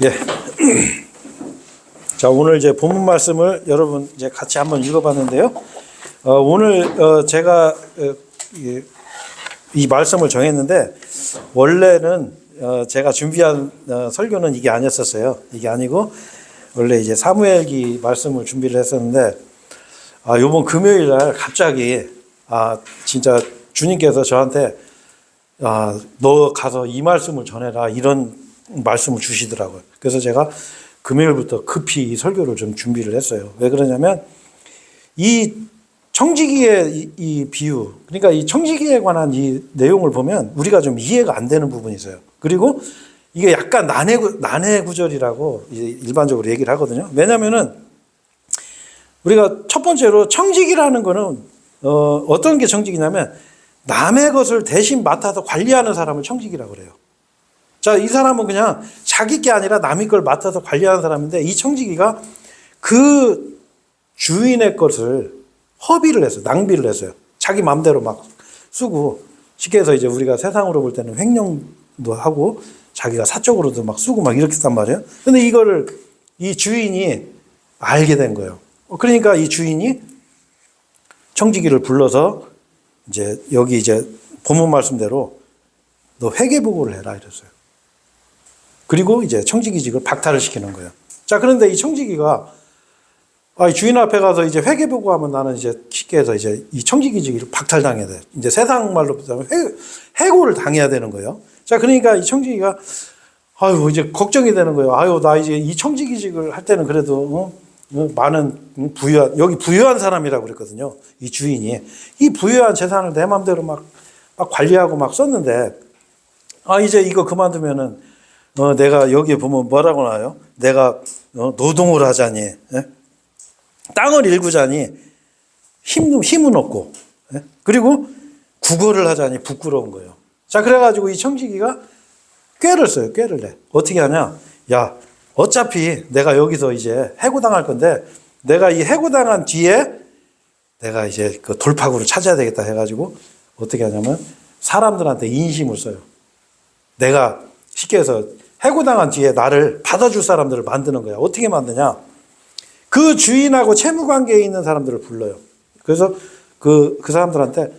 예. 자, 오늘 이제 본문 말씀을 여러분 이제 같이 한번 읽어봤는데요. 오늘 제가 이 말씀을 정했는데 원래는 제가 준비한 설교는 이게 아니었었어요. 이게 아니고 원래 이제 사무엘기 말씀을 준비를 했었는데 이번 금요일 날 갑자기 진짜 주님께서 저한테 너 가서 이 말씀을 전해라 이런 말씀을 주시더라고요. 그래서 제가 금요일부터 급히 이 설교를 좀 준비를 했어요. 왜 그러냐면 이 청지기의 이 비유, 그러니까 이 청지기에 관한 이 내용을 보면 우리가 좀 이해가 안 되는 부분이 있어요. 그리고 이게 약간 난해 구절이라고 일반적으로 얘기를 하거든요. 왜냐면은 우리가 첫 번째로 청지기라는 거는 어떤 게 청지기냐면 남의 것을 대신 맡아서 관리하는 사람을 청지기라고 그래요. 자, 이 사람은 그냥 자기 게 아니라 남의 걸 맡아서 관리하는 사람인데 이 청지기가 그 주인의 것을 허비를 했어요. 낭비를 했어요. 자기 마음대로 막 쓰고 쉽게 해서 이제 우리가 세상으로 볼 때는 횡령도 하고 자기가 사적으로도 막 쓰고 막 이렇게 했단 말이에요. 근데 이거를 이 주인이 알게 된 거예요. 그러니까 이 주인이 청지기를 불러서 이제 여기 이제 본문 말씀대로 너 회개보고를 해라 이랬어요. 그리고 이제 청지기직을 박탈을 시키는 거예요. 자, 그런데 이 청지기가 주인 앞에 가서 이제 회개보고하면 나는 이제 쉽게 해서 이제 이 청지기직을 박탈당해야 돼. 이제 세상 말로 보자면 해고를 당해야 되는 거예요. 자, 그러니까 이 청지기가 이제 걱정이 되는 거예요. 나 이제 이 청지기직을 할 때는 그래도 많은 여기 부유한 사람이라고 그랬거든요. 이 주인이 이 부유한 재산을 내 마음대로 막 관리하고 막 썼는데 이제 이거 그만두면은 내가 여기에 보면 뭐라고 나와요? 내가 노동을 하자니, 땅을 일구자니 힘은 없고, 그리고 국어를 하자니 부끄러운 거예요. 자, 그래가지고 이 청지기가 꾀를 써요. 꾀를 내. 어떻게 하냐? 야, 어차피 내가 여기서 이제 해고당할 건데 내가 이 해고당한 뒤에 내가 이제 그 돌파구를 찾아야 되겠다 해가지고 어떻게 하냐면 사람들한테 인심을 써요. 내가 쉽게 해서 해고당한 뒤에 나를 받아줄 사람들을 만드는 거야. 어떻게 만드냐? 그 주인하고 채무 관계에 있는 사람들을 불러요. 그래서 그 사람들한테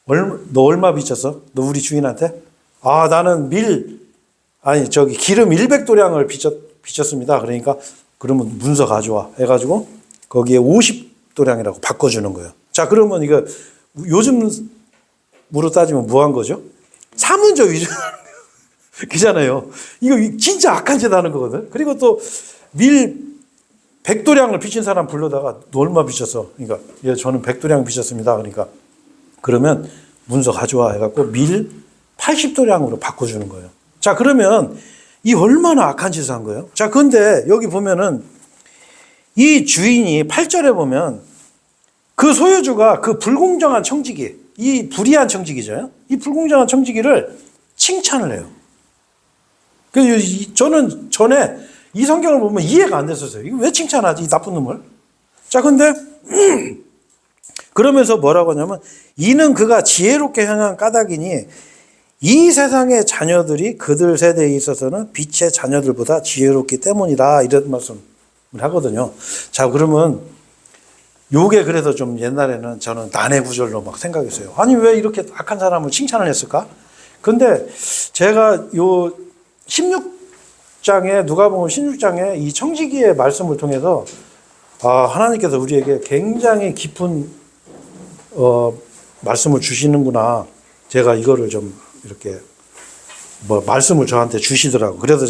너 얼마 빚졌어? 너 우리 주인한테? 나는 기름 100도량을 빚졌습니다. 그러니까 그러면 문서 가져와 해가지고 거기에 50도량이라고 바꿔주는 거예요. 자, 그러면 이거 요즘으로 따지면 뭐 한 거죠? 사문조 위조. 그잖아요. 이거 진짜 악한 짓 하는 거거든. 그리고 또 100도량을 빚진 사람 불러다가 너 얼마 빚졌어? 그러니까 저는 100도량 빚졌습니다. 그러니까 그러면 문서 가져와 해갖고 80도량으로 바꿔주는 거예요. 자, 그러면 이 얼마나 악한 짓을 한 거예요? 자, 근데 여기 보면은 이 주인이 8절에 보면 그 소유주가 그 불공정한 청지기, 이 불의한 청지기죠. 이 불공정한 청지기를 칭찬을 해요. 저는 전에 이 성경을 보면 이해가 안 됐었어요. 이거 왜 칭찬하지? 이 나쁜 놈을. 자, 근데 그러면서 뭐라고 하냐면 이는 그가 지혜롭게 행한 까닭이니 이 세상의 자녀들이 그들 세대에 있어서는 빛의 자녀들보다 지혜롭기 때문이다. 이런 말씀을 하거든요. 자, 그러면 요게 그래서 좀 옛날에는 저는 난해 구절로 막 생각했어요. 아니, 왜 이렇게 악한 사람을 칭찬을 했을까? 근데 제가 16장에 누가복음 16장에 이 청지기의 말씀을 통해서 하나님께서 우리에게 굉장히 깊은 말씀을 주시는구나. 제가 이거를 좀 이렇게 말씀을 저한테 주시더라고. 그래서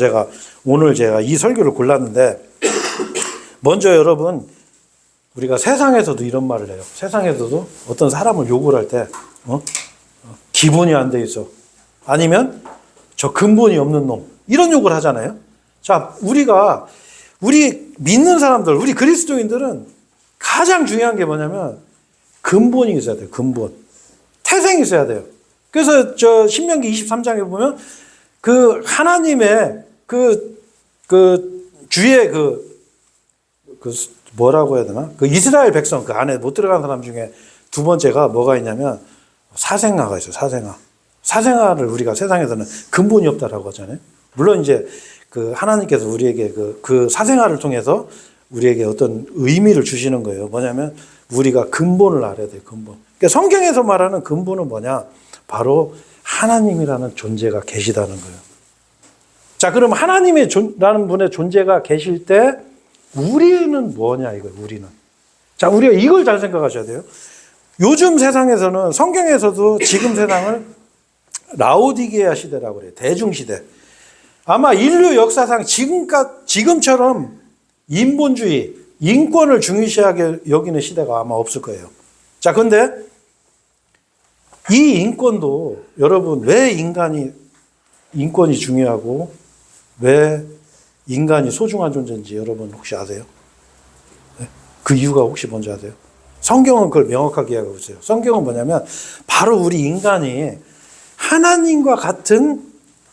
오늘 제가 이 설교를 골랐는데 먼저 여러분 우리가 세상에서도 이런 말을 해요. 세상에서도 어떤 사람을 욕을 할 때 기본이 안 돼 있어. 아니면 저 근본이 없는 놈. 이런 욕을 하잖아요. 자, 우리 믿는 사람들, 우리 그리스도인들은 가장 중요한 게 뭐냐면 근본이 있어야 돼요. 근본. 태생이 있어야 돼요. 그래서 신명기 23장에 보면 그 하나님의 주의 뭐라고 해야 되나? 그 이스라엘 백성 그 안에 못 들어간 사람 중에 두 번째가 뭐가 있냐면 사생아가 있어요. 사생아를 우리가 세상에서는 근본이 없다라고 하잖아요. 물론 이제 그 하나님께서 우리에게 그 사생활을 통해서 우리에게 어떤 의미를 주시는 거예요. 뭐냐면 우리가 근본을 알아야 돼요. 근본. 그러니까 성경에서 말하는 근본은 뭐냐? 바로 하나님이라는 존재가 계시다는 거예요. 자, 그럼 하나님이라는 분의 존재가 계실 때 우리는 뭐냐 이거예요. 우리는. 자, 우리가 이걸 잘 생각하셔야 돼요. 요즘 세상에서는 성경에서도 지금 세상을 라오디게아 시대라고 그래요. 대중시대. 아마 인류 역사상 지금처럼 인본주의, 인권을 중요시하게 여기는 시대가 아마 없을 거예요. 자, 근데 이 인권도 여러분 왜 인권이 중요하고 왜 인간이 소중한 존재인지 여러분 혹시 아세요? 네? 그 이유가 혹시 뭔지 아세요? 성경은 그걸 명확하게 이야기하고 있어요. 성경은 뭐냐면 바로 우리 인간이 하나님과 같은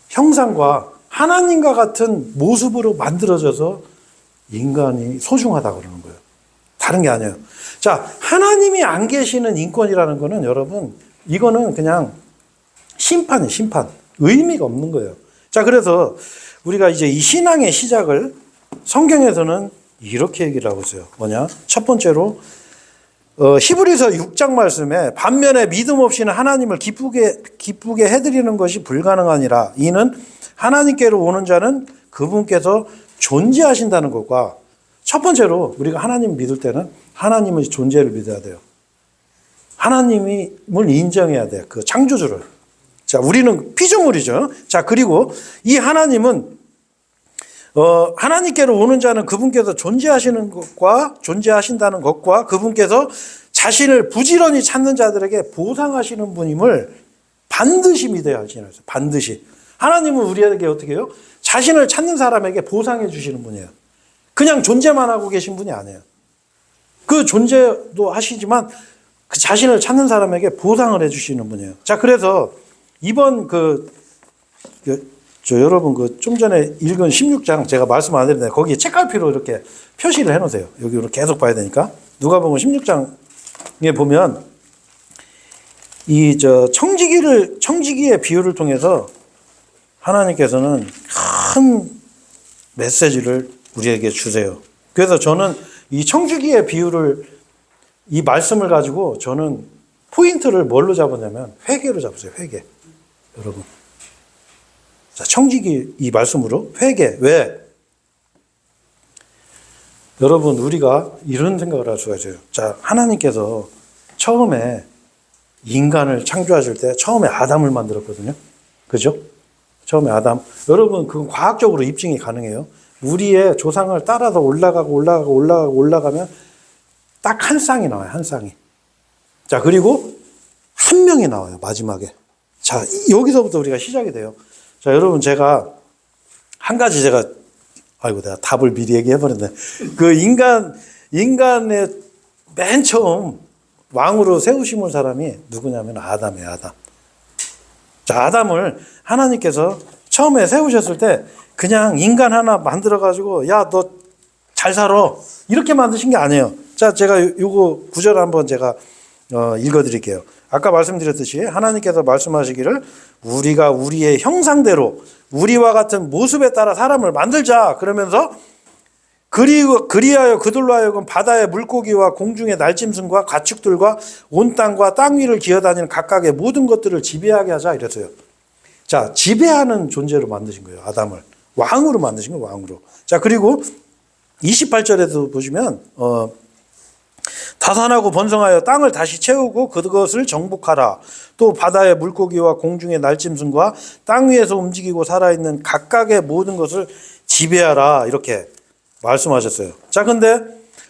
형상과 하나님과 같은 모습으로 만들어져서 인간이 소중하다고 그러는 거예요. 다른 게 아니에요. 자, 하나님이 안 계시는 인권이라는 거는 여러분, 이거는 그냥 심판이에요, 심판. 의미가 없는 거예요. 자, 그래서 우리가 이제 이 신앙의 시작을 성경에서는 이렇게 얘기를 하고 있어요. 뭐냐? 첫 번째로, 히브리서 6장 말씀에 반면에 믿음 없이는 하나님을 기쁘게 해드리는 것이 불가능하니라. 이는 하나님께로 오는 자는 그분께서 존재하신다는 것과 첫 번째로 우리가 하나님 믿을 때는 하나님의 존재를 믿어야 돼요. 하나님을 인정해야 돼요. 그 창조주를. 자, 우리는 피조물이죠. 자, 그리고 이 하나님은 하나님께로 오는 자는 그분께서 존재하신다는 것과 그분께서 자신을 부지런히 찾는 자들에게 보상하시는 분임을 반드시 믿어야 할지 알았어요. 반드시. 하나님은 우리에게 어떻게 해요? 자신을 찾는 사람에게 보상해 주시는 분이에요. 그냥 존재만 하고 계신 분이 아니에요. 그 존재도 하시지만 그 자신을 찾는 사람에게 보상을 해 주시는 분이에요. 자, 그래서 이번 여러분 좀 전에 읽은 16장 제가 말씀 안 드렸는데 거기에 책갈피로 이렇게 표시를 해 놓으세요. 여기로 계속 봐야 되니까. 누가복음 16장에 보면 청지기의 비유를 통해서 하나님께서는 큰 메시지를 우리에게 주세요. 그래서 저는 이 청지기의 비유를 이 말씀을 가지고 저는 포인트를 뭘로 잡았냐면 회개로 잡았어요. 회개. 여러분. 자, 청지기 이 말씀으로 회개. 왜? 여러분, 우리가 이런 생각을 할 수가 있어요. 자, 하나님께서 처음에 인간을 창조하실 때 처음에 아담을 만들었거든요. 그죠? 처음에 아담. 여러분, 그건 과학적으로 입증이 가능해요. 우리의 조상을 따라서 올라가면 딱 한 쌍이 나와요. 한 쌍이. 자, 그리고 한 명이 나와요. 마지막에. 자, 여기서부터 우리가 시작이 돼요. 자, 여러분, 아이고, 내가 답을 미리 얘기해버렸네. 그 인간의 맨 처음 왕으로 세우심을 사람이 누구냐면 아담이에요, 아담. 자, 아담을 하나님께서 처음에 세우셨을 때 그냥 인간 하나 만들어가지고, 야, 너 잘 살아. 이렇게 만드신 게 아니에요. 자, 제가 요거 구절 한번 제가 읽어드릴게요. 아까 말씀드렸듯이 하나님께서 말씀하시기를 우리가 우리의 형상대로 우리와 같은 모습에 따라 사람을 만들자. 그러면서 그리하여 그들로 하여금 바다의 물고기와 공중의 날짐승과 가축들과 온 땅과 땅 위를 기어다니는 각각의 모든 것들을 지배하게 하자 이랬어요. 자, 지배하는 존재로 만드신 거예요. 아담을. 왕으로 만드신 거예요. 왕으로. 자, 그리고 28절에도 보시면 다산하고 번성하여 땅을 다시 채우고 그것을 정복하라. 또 바다의 물고기와 공중의 날짐승과 땅 위에서 움직이고 살아있는 각각의 모든 것을 지배하라. 이렇게 말씀하셨어요. 자, 근데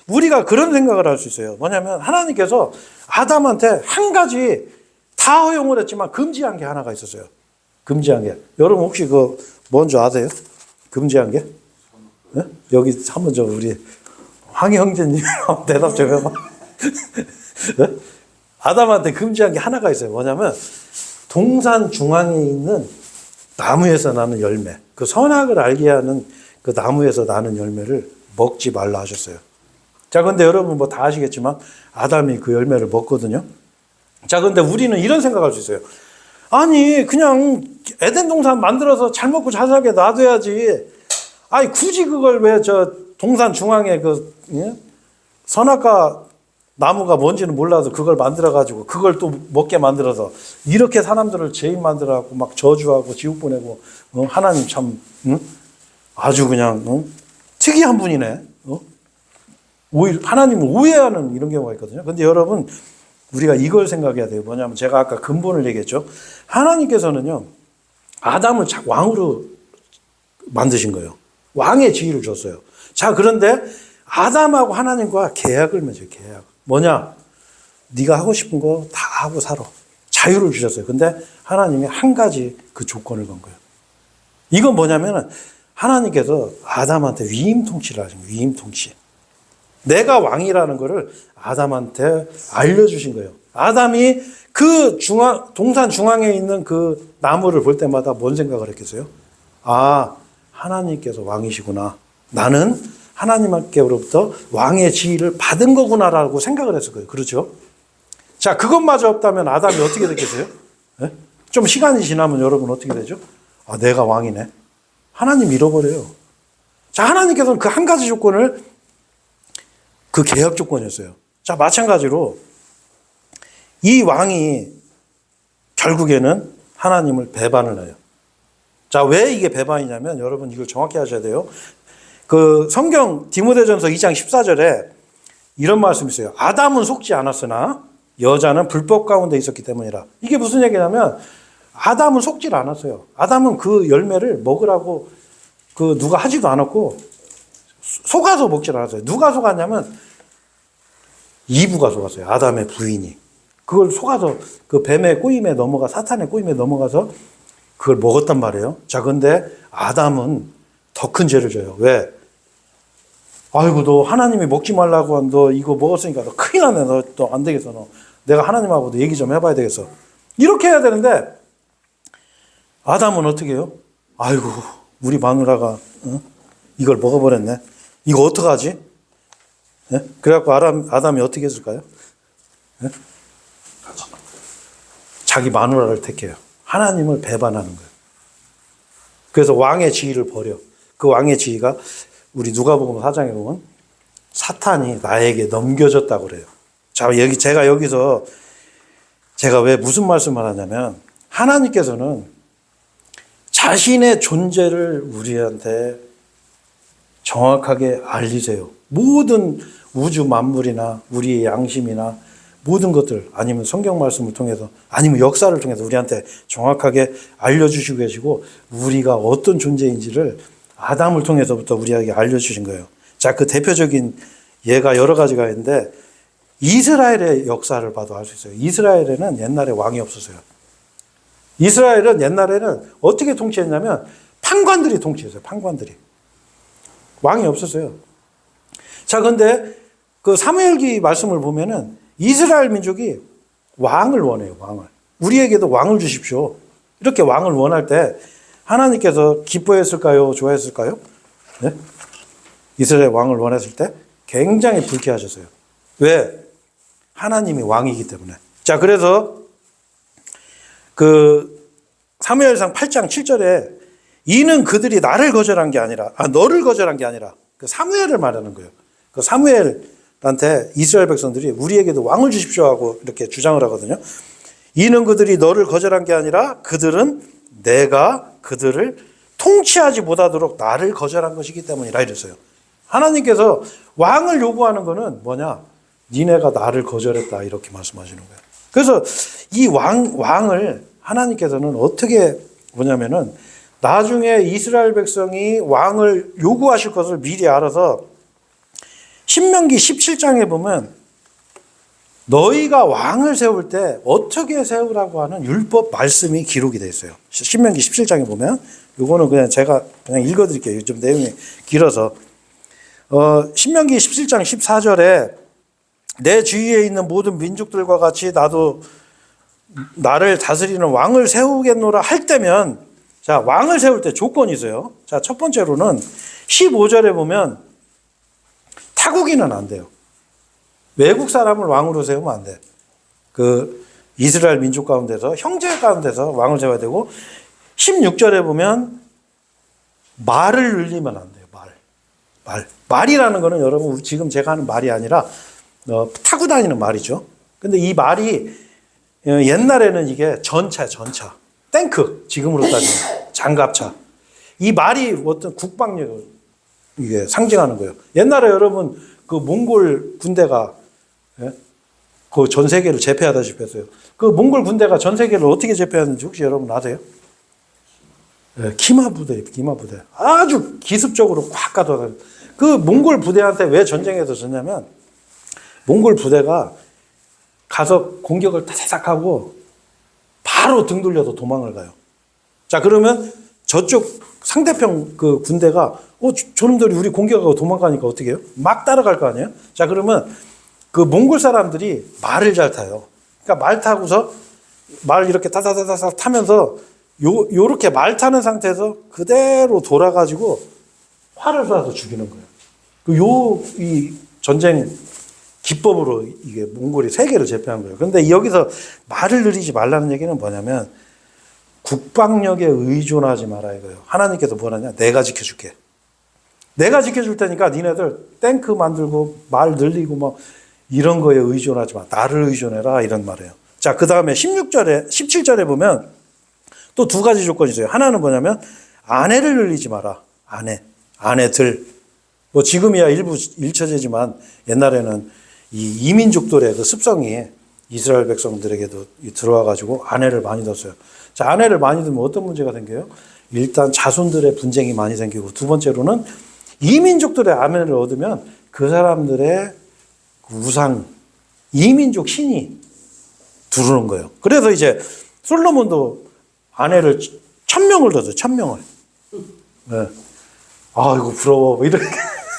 우리가 그런 생각을 할 수 있어요. 뭐냐면 하나님께서 아담한테 한 가지 다 허용을 했지만 금지한 게 하나가 있었어요. 금지한 게. 여러분 혹시 그거 뭔지 아세요? 금지한 게? 네? 여기 한번 우리 황희 형제님 대답 좀 해봐. 네? 아담한테 금지한 게 하나가 있어요. 뭐냐면 동산 중앙에 있는 나무에서 나는 열매, 그 선악을 알게 하는 그 나무에서 나는 열매를 먹지 말라 하셨어요. 자, 근데 여러분 뭐 다 아시겠지만 아담이 그 열매를 먹거든요. 자, 근데 우리는 이런 생각할 수 있어요. 아니, 그냥 에덴 동산 만들어서 잘 먹고 잘 살게 놔둬야지. 아니 굳이 그걸 왜 저 동산 중앙에 그 예? 선악과 나무가 뭔지는 몰라도 그걸 만들어 가지고 그걸 또 먹게 만들어서 이렇게 사람들을 죄인 만들어 갖고 막 저주하고 지옥 보내고 하나님 참 아주 그냥 특이한 분이네. 오히려 하나님을 오해하는 이런 경우가 있거든요. 근데 여러분 우리가 이걸 생각해야 돼요. 뭐냐면 제가 아까 근본을 얘기했죠. 하나님께서는요. 아담을 왕으로 만드신 거예요. 왕의 지위를 줬어요. 자, 그런데 아담하고 하나님과 계약을 맺어요. 계약. 뭐냐? 네가 하고 싶은 거 다 하고 살아. 자유를 주셨어요. 근데 하나님이 한 가지 그 조건을 건 거예요. 이건 뭐냐면은 하나님께서 아담한테 위임 통치를 하신 거예요. 위임 통치. 내가 왕이라는 거를 아담한테 알려주신 거예요. 아담이 그 동산 중앙에 있는 그 나무를 볼 때마다 뭔 생각을 했겠어요? 아, 하나님께서 왕이시구나. 나는 하나님께로부터 왕의 지위를 받은 거구나라고 생각을 했을 거예요. 그렇죠? 자, 그것마저 없다면 아담이 어떻게 됐겠어요? 네? 좀 시간이 지나면 여러분 어떻게 되죠? 아, 내가 왕이네. 하나님 잃어버려요. 자, 하나님께서는 그 한 가지 조건을 그 계약 조건이었어요. 자, 마찬가지로 이 왕이 결국에는 하나님을 배반을 해요. 자, 왜 이게 배반이냐면 여러분 이걸 정확히 하셔야 돼요. 그 성경 디모데전서 2장 14절에 이런 말씀이 있어요. 아담은 속지 않았으나 여자는 불법 가운데 있었기 때문이라. 이게 무슨 얘기냐면 아담은 속질 않았어요. 아담은 그 열매를 먹으라고 그 누가 하지도 않았고 속아서 먹질 않았어요. 누가 속았냐면 이브가 속았어요. 아담의 부인이. 그걸 속아서 그 뱀의 꼬임에 넘어가 사탄의 꼬임에 넘어가서 그걸 먹었단 말이에요. 자, 근데 아담은 더 큰 죄를 져요. 왜? 아이고, 너 하나님이 먹지 말라고 한 너 이거 먹었으니까 너 큰일 났네. 너 또 안 되겠어. 너. 내가 하나님하고도 얘기 좀 해봐야 되겠어. 이렇게 해야 되는데 아담은 어떻게 해요? 아이고, 우리 마누라가 이걸 먹어버렸네. 이거 어떡하지? 네? 그래갖고 아담이 어떻게 했을까요? 네? 자기 마누라를 택해요. 하나님을 배반하는 거예요. 그래서 왕의 지위를 버려. 그 왕의 지위가 우리 누가복음 4장에 보면 사탄이 나에게 넘겨졌다고 그래요. 자, 여기서 제가 왜 무슨 말씀을 하냐면 하나님께서는 자신의 존재를 우리한테 정확하게 알리세요. 모든 우주 만물이나 우리의 양심이나 모든 것들 아니면 성경 말씀을 통해서 아니면 역사를 통해서 우리한테 정확하게 알려주시고 계시고 우리가 어떤 존재인지를 아담을 통해서부터 우리에게 알려주신 거예요. 자, 그 대표적인 예가 여러 가지가 있는데 이스라엘의 역사를 봐도 알 수 있어요. 이스라엘에는 옛날에 왕이 없었어요. 이스라엘은 옛날에는 어떻게 통치했냐면 판관들이 통치했어요. 판관들이. 왕이 없었어요. 자, 근데 그 사무엘기 말씀을 보면은 이스라엘 민족이 왕을 원해요. 왕을. 우리에게도 왕을 주십시오. 이렇게 왕을 원할 때 하나님께서 기뻐했을까요? 좋아했을까요? 네? 이스라엘 왕을 원했을 때 굉장히 불쾌하셨어요. 왜? 하나님이 왕이기 때문에. 자, 그래서 그 사무엘상 8장 7절에 이는 그들이 나를 거절한 게 아니라 너를 거절한 게 아니라 그 사무엘을 말하는 거예요. 그 사무엘한테 이스라엘 백성들이 우리에게도 왕을 주십시오 하고 이렇게 주장을 하거든요. 이는 그들이 너를 거절한 게 아니라 그들은 내가 그들을 통치하지 못하도록 나를 거절한 것이기 때문이라 이랬어요. 하나님께서 왕을 요구하는 거는 뭐냐? 니네가 나를 거절했다 이렇게 말씀하시는 거예요. 그래서 이 왕을 하나님께서는 어떻게 뭐냐면은 나중에 이스라엘 백성이 왕을 요구하실 것을 미리 알아서 신명기 17장에 보면 너희가 왕을 세울 때 어떻게 세우라고 하는 율법 말씀이 기록이 되어 있어요. 신명기 17장에 보면 이거는 그냥 제가 그냥 읽어드릴게요. 좀 내용이 길어서 신명기 17장 14절에 내 주위에 있는 모든 민족들과 같이 나도 나를 다스리는 왕을 세우겠노라 할 때면 자, 왕을 세울 때 조건이 있어요. 자, 첫 번째로는 15절에 보면 타국인은 안 돼요. 외국 사람을 왕으로 세우면 안 돼. 그 이스라엘 민족 가운데서 형제 가운데서 왕을 세워야 되고 16절에 보면 말을 늘리면 안 돼요. 말이라는 거는 여러분 지금 제가 하는 말이 아니라 타고 다니는 말이죠. 근데 이 말이 옛날에는 이게 전차. 탱크, 지금으로 따지면 장갑차. 이 말이 어떤 국방력을 이게 상징하는 거예요. 옛날에 여러분 그 몽골 군대가 그 전 세계를 제패하다시피 했어요. 그 몽골 군대가 전 세계를 어떻게 제패했는지 혹시 여러분 아세요? 기마 부대. 아주 기습적으로 꽉 가둬. 그 몽골 부대한테 왜 전쟁에서 졌냐면 몽골 부대가 가서 공격을 타사삭 하고 바로 등 돌려서 도망을 가요. 자, 그러면 저쪽 상대편 그 군대가 저놈들이 우리 공격하고 도망가니까 어떻게 해요? 막 따라갈 거 아니에요? 자, 그러면 그 몽골 사람들이 말을 잘 타요. 그러니까 말 타고서 말 이렇게 타사사사 타면서 요렇게 말 타는 상태에서 그대로 돌아가지고 활을 쏴서 죽이는 거예요. 이 전쟁 기법으로 이게 몽골이 세계를 제패한 거예요. 그런데 여기서 말을 늘리지 말라는 얘기는 뭐냐면 국방력에 의존하지 마라 이거예요. 하나님께서 뭐라냐? 내가 지켜줄게. 내가 지켜줄 테니까 니네들 탱크 만들고 말 늘리고 뭐 이런 거에 의존하지 마. 나를 의존해라 이런 말이에요. 자, 그 다음에 17절에 보면 또 두 가지 조건이 있어요. 하나는 뭐냐면 아내를 늘리지 마라. 아내들. 뭐 지금이야 일부 일처제지만 옛날에는 이 이민족들의 그 습성이 이스라엘 백성들에게도 들어와가지고 아내를 많이 뒀어요. 자, 아내를 많이 두면 어떤 문제가 생겨요? 일단 자손들의 분쟁이 많이 생기고 두 번째로는 이민족들의 아내를 얻으면 그 사람들의 우상, 이민족 신이 들어오는 거예요. 그래서 이제 솔로몬도 아내를 1000명을 뒀어요. 1000명을. 네. 아, 이거 부러워. 이렇게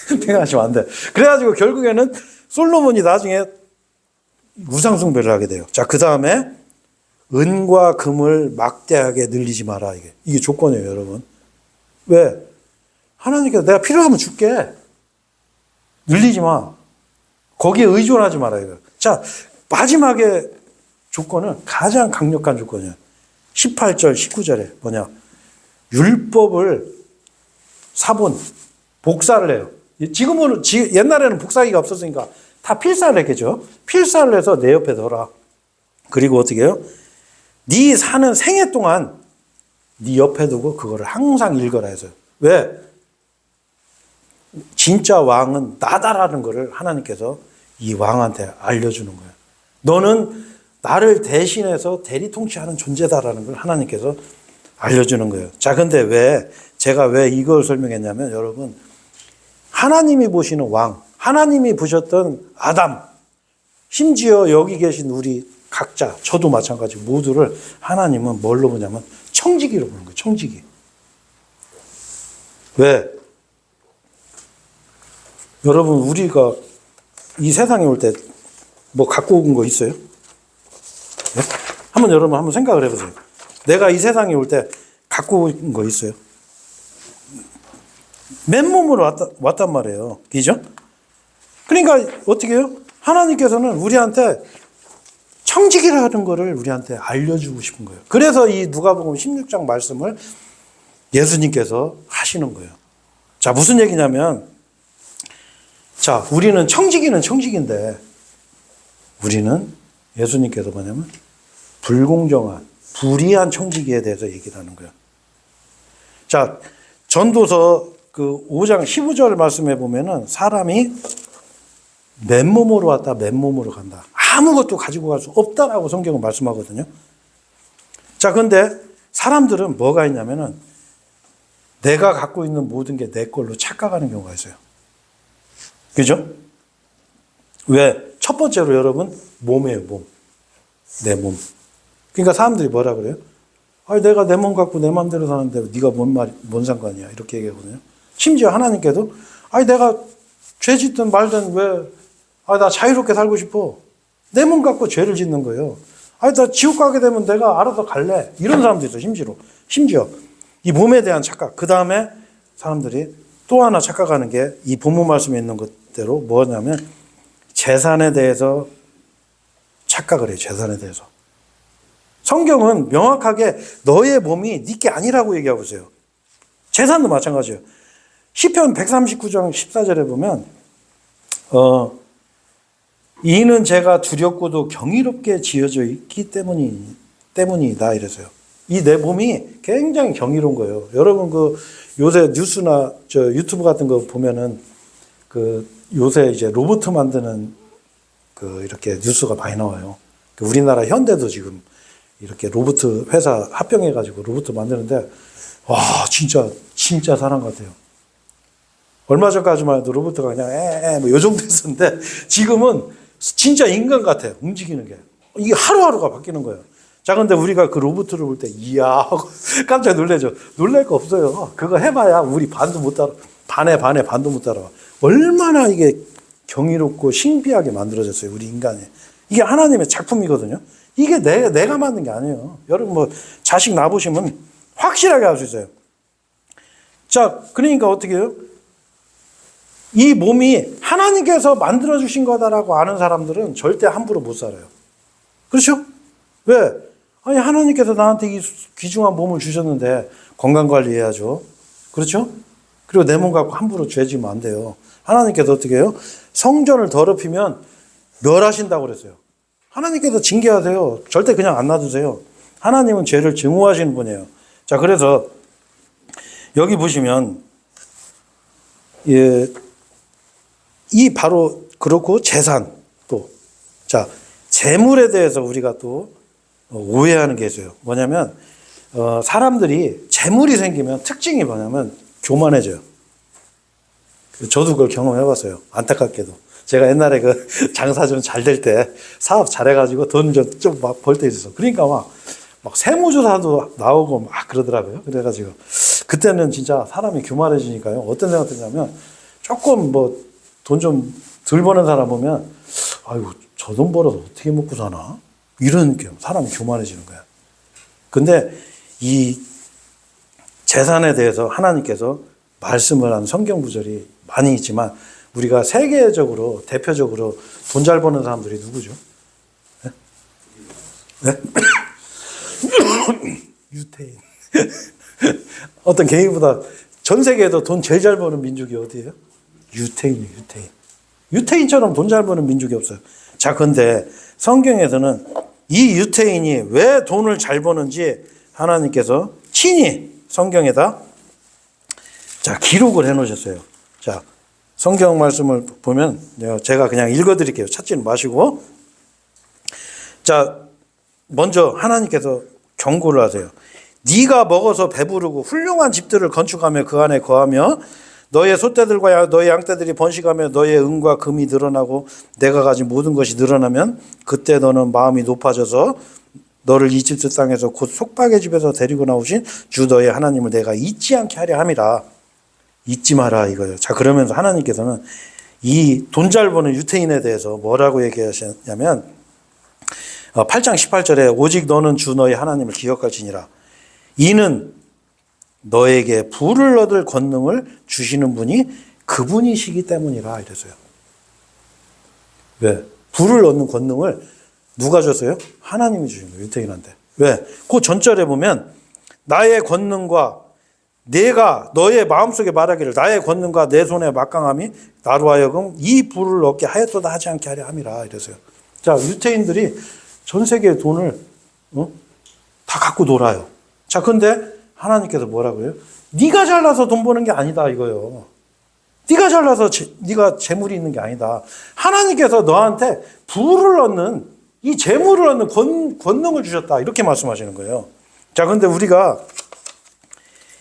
생각하시면 안 돼. 그래가지고 결국에는 솔로몬이 나중에 우상숭배를 하게 돼요. 자, 그 다음에 은과 금을 막대하게 늘리지 마라. 이게 조건이에요, 여러분. 왜? 하나님께서 내가 필요하면 줄게. 늘리지 마. 거기에 의존하지 마라. 이거. 자, 마지막에 조건은 가장 강력한 조건이에요. 18절, 19절에 뭐냐? 율법을 사본, 복사를 해요. 지금은, 옛날에는 복사기가 없었으니까 다 필사를 했겠죠. 필사를 해서 내 옆에 둬라. 그리고 어떻게 해요? 네 사는 생애 동안 네 옆에 두고 그거를 항상 읽어라 해서요. 왜? 진짜 왕은 나다라는 거를 하나님께서 이 왕한테 알려주는 거예요. 너는 나를 대신해서 대리 통치하는 존재다라는 걸 하나님께서 알려주는 거예요. 자, 근데 제가 왜 이걸 설명했냐면 여러분, 하나님이 보시는 왕, 하나님이 보셨던 아담, 심지어 여기 계신 우리 각자, 저도 마찬가지 모두를 하나님은 뭘로 보냐면 청지기로 보는 거예요. 청지기. 왜? 여러분, 우리가 이 세상에 올 때 뭐 갖고 온 거 있어요? 네? 여러분 한번 생각을 해보세요. 내가 이 세상에 올 때 갖고 온 거 있어요? 맨몸으로 왔단 말이에요. 그죠? 그러니까 어떻게 해요? 하나님께서는 우리한테 청지기라는 거를 우리한테 알려주고 싶은 거예요. 그래서 이 누가복음 16장 말씀을 예수님께서 하시는 거예요. 자, 무슨 얘기냐면, 자, 우리는 청지기는 청지기인데, 우리는 예수님께서 뭐냐면, 불공정한, 불의한 청지기에 대해서 얘기를 하는 거예요. 자, 전도서 그 5장 15절 말씀에 보면은 사람이 맨몸으로 왔다, 맨몸으로 간다. 아무것도 가지고 갈 수 없다라고 성경은 말씀하거든요. 자, 근데 사람들은 뭐가 있냐면은 내가 갖고 있는 모든 게 내 걸로 착각하는 경우가 있어요. 그죠? 왜? 첫 번째로 여러분, 몸이에요, 몸. 내 몸. 그러니까 사람들이 뭐라 그래요? 아니, 내가 내 몸 갖고 내 마음대로 사는데 네가 뭔 상관이야? 이렇게 얘기하거든요. 심지어 하나님께도 아니, 내가 죄 짓든 말든 나 자유롭게 살고 싶어. 내 몸 갖고 죄를 짓는 거예요. 아니, 나 지옥 가게 되면 내가 알아서 갈래. 이런 사람도 있어요, 심지어. 이 몸에 대한 착각. 그 다음에 사람들이 또 하나 착각하는 게 이 본문 말씀에 있는 것대로 뭐냐면 재산에 대해서 착각을 해요, 재산에 대해서. 성경은 명확하게 너의 몸이 네 게 아니라고 얘기하고 있어요. 재산도 마찬가지예요. 시편 139장 14절에 보면 이는 제가 두렵고도 경이롭게 지어져 있기 때문이다 이래서요. 이 내 몸이 굉장히 경이로운 거예요. 여러분 요새 뉴스나 유튜브 같은 거 보면은 요새 이제 로봇 만드는 이렇게 뉴스가 많이 나와요. 우리나라 현대도 지금 이렇게 로봇 회사 합병해가지고 로봇 만드는데 와 진짜 사람 같아요. 얼마 전까지만 해도 로봇가 그냥 뭐 요 정도 했었는데 지금은 진짜 인간 같아요. 움직이는 게. 이게 하루하루가 바뀌는 거예요. 자, 근데 우리가 그 로봇을 볼 때 이야 하고 깜짝 놀래죠. 놀랄 거 없어요. 그거 해봐야 우리 반도 못 따라, 반에 반도 못 따라와. 얼마나 이게 경이롭고 신비하게 만들어졌어요. 우리 인간이. 이게 하나님의 작품이거든요. 이게 내가 만든 게 아니에요. 여러분 뭐 자식 낳아보시면 확실하게 알 수 있어요. 자, 그러니까 어떻게 해요? 이 몸이 하나님께서 만들어주신 거다라고 아는 사람들은 절대 함부로 못 살아요. 그렇죠? 왜? 아니, 하나님께서 나한테 이 귀중한 몸을 주셨는데 건강관리해야죠. 그렇죠? 그리고 내 몸 갖고 함부로 죄지면 안 돼요. 하나님께서 어떻게 해요? 성전을 더럽히면 멸하신다고 그랬어요. 하나님께서 징계하세요. 절대 그냥 안 놔두세요. 하나님은 죄를 증오하시는 분이에요. 자, 그래서 여기 보시면 이 바로 그렇고 재산 또 자 재물에 대해서 우리가 또 오해하는 게 있어요. 뭐냐면 사람들이 재물이 생기면 특징이 뭐냐면 교만해져요. 저도 그걸 경험해봤어요. 안타깝게도 제가 옛날에 장사 좀 잘 될 때 사업 잘해가지고 돈 좀 막 벌 때 있었어. 그러니까 막 세무조사도 나오고 막 그러더라고요. 그래가지고 그때는 진짜 사람이 교만해지니까요. 어떤 생각 드냐면 조금 뭐 돈 좀 덜 버는 사람 보면 아이고 저 돈 벌어서 어떻게 먹고 사나? 이런 사람이 교만해지는 거야. 근데 이 재산에 대해서 하나님께서 말씀을 한 성경 구절이 많이 있지만 우리가 세계적으로 대표적으로 돈 잘 버는 사람들이 누구죠? 네? 네? 유태인. 어떤 개인보다 전 세계에서 돈 제일 잘 버는 민족이 어디예요? 유태인이에요, 유태인. 유태인처럼 돈 잘 버는 민족이 없어요. 자, 근데 성경에서는 이 유태인이 왜 돈을 잘 버는지 하나님께서 친히 성경에다 기록을 해 놓으셨어요. 자, 성경 말씀을 보면 제가 그냥 읽어 드릴게요. 찾지는 마시고. 자, 먼저 하나님께서 경고를 하세요. 네가 먹어서 배부르고 훌륭한 집들을 건축하며 그 안에 거하며 너의 소떼들과 너의 양떼들이 번식하며 너의 은과 금이 늘어나고 내가 가진 모든 것이 늘어나면 그때 너는 마음이 높아져서 너를 이집트 땅에서 곧 속박의 집에서 데리고 나오신 주 너의 하나님을 내가 잊지 않게 하려 함이라. 잊지 마라 이거예요. 자, 그러면서 하나님께서는 이 돈 잘 버는 유태인에 대해서 뭐라고 얘기하셨냐면 8장 18절에 오직 너는 주 너의 하나님을 기억할지니라. 이는 너에게 부를 얻을 권능을 주시는 분이 그분이시기 때문이라 이랬어요. 왜? 부를 얻는 권능을 누가 줬어요? 하나님이 주신 거예요. 유태인한테. 왜? 그 전절에 보면 나의 권능과 내가 너의 마음속에 말하기를 나의 권능과 내 손의 막강함이 나로 하여금 이 부를 얻게 하였도다 하지 않게 하려 함이라 이랬어요. 자, 유태인들이 전 세계의 돈을 다 갖고 놀아요. 자, 근데 하나님께서 뭐라고 해요? 네가 잘나서 돈 버는 게 아니다 이거예요. 네가 잘나서 네가 재물이 있는 게 아니다. 하나님께서 너한테 부를 얻는 이 재물을 얻는 권능을 주셨다 이렇게 말씀하시는 거예요. 자, 근데